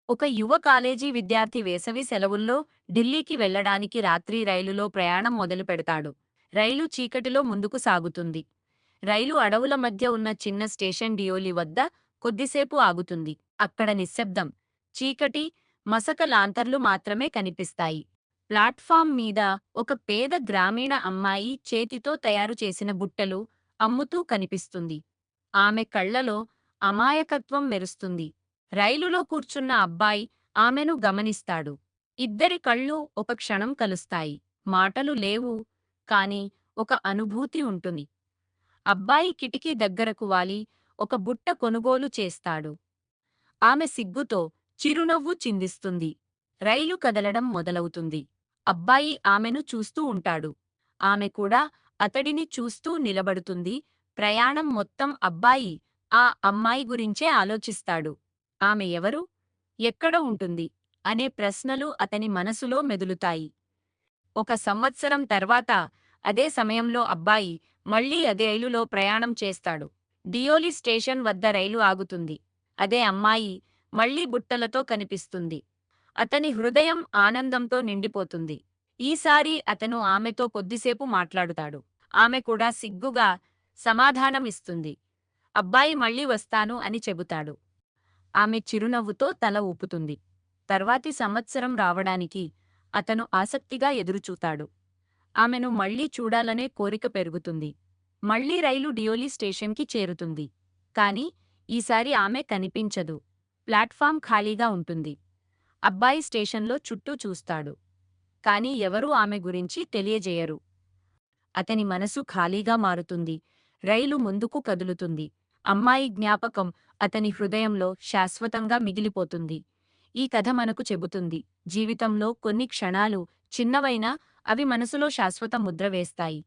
ఒక యువ కాలేజీ విద్యార్థి వేసవి సెలవుల్లో ఢిల్లీకి వెళ్లడానికి రాత్రి రైలులో ప్రయాణం మొదలుపెడతాడు. రైలు చీకటిలో ముందుకు సాగుతుంది. రైలు అడవుల మధ్య ఉన్న చిన్న స్టేషన్ డియోలి వద్ద కొద్దిసేపు ఆగుతుంది. అక్కడ నిశ్శబ్దం, చీకటి, మసక లాంతర్లు మాత్రమే కనిపిస్తాయి. ప్లాట్ఫామ్ మీద ఒక పేద గ్రామీణ అమ్మాయి చేతితో తయారు చేసిన బుట్టలు అమ్ముతూ కనిపిస్తుంది. ఆమె కళ్ళలో అమాయకత్వం మెరుస్తుంది. రైలులో కూర్చున్న అబ్బాయి ఆమెను గమనిస్తాడు. ఇద్దరి కళ్ళు ఒక క్షణం కలుస్తాయి. మాటలు లేవు, కాని ఒక అనుభూతి ఉంటుంది. అబ్బాయి కిటికీ దగ్గరకు వాలి ఒక బుట్ట కొనుగోలు చేస్తాడు. ఆమె సిగ్గుతో చిరునవ్వు చిందిస్తుంది. రైలు కదలడం మొదలవుతుంది. అబ్బాయి ఆమెను చూస్తూ ఉంటాడు. ఆమె కూడా అతడిని చూస్తూ నిలబడుతుంది. ప్రయాణం మొత్తం అబ్బాయి ఆ అమ్మాయి గురించే ఆలోచిస్తాడు. ఆమె ఎవరు? ఎక్కడ ఉంటుంది? అనే ప్రశ్నలు అతని మనసులో మెదులుతాయి. ఒక సంవత్సరం తర్వాత అదే సమయంలో అబ్బాయి మళ్ళీ అదే రైలులో ప్రయాణం చేస్తాడు. డియోలి స్టేషన్ వద్ద రైలు ఆగుతుంది. అదే అమ్మాయి మళ్ళీ బుట్టలతో కనిపిస్తుంది. అతని హృదయం ఆనందంతో నిండిపోతుంది. ఈసారి అతను ఆమెతో కొద్దిసేపు మాట్లాడుతాడు. ఆమె కూడా సిగ్గుగా సమాధానమిస్తుంది. అబ్బాయి మళ్ళీ వస్తాను అని చెబుతాడు. ఆమె చిరునవ్వుతో తల ఊపుతుంది. తర్వాతి సంవత్సరం రావడానికి అతను ఆసక్తిగా ఎదురుచూతాడు. ఆమెను మళ్ళీ చూడాలనే కోరిక పెరుగుతుంది. మళ్ళీ రైలు డియోలి స్టేషన్కి చేరుతుంది. కాని ఈసారి ఆమె కనిపించదు. ప్లాట్ఫామ్ ఖాళీగా ఉంటుంది. అబ్బాయి స్టేషన్లో చుట్టూ చూస్తాడు. కాని ఎవరూ ఆమె గురించి తెలియజేయరు. అతని మనసు ఖాళీగా మారుతుంది. రైలు ముందుకు కదులుతుంది. అమ్మాయి జ్ఞాపకం అతని హృదయంలో శాశ్వతంగా మిగిలిపోతుంది. ఈ కథ మనకు చెబుతుంది, జీవితంలో కొన్ని క్షణాలు చిన్నవైనా అవి మనసులో శాశ్వత ముద్ర వేస్తాయి.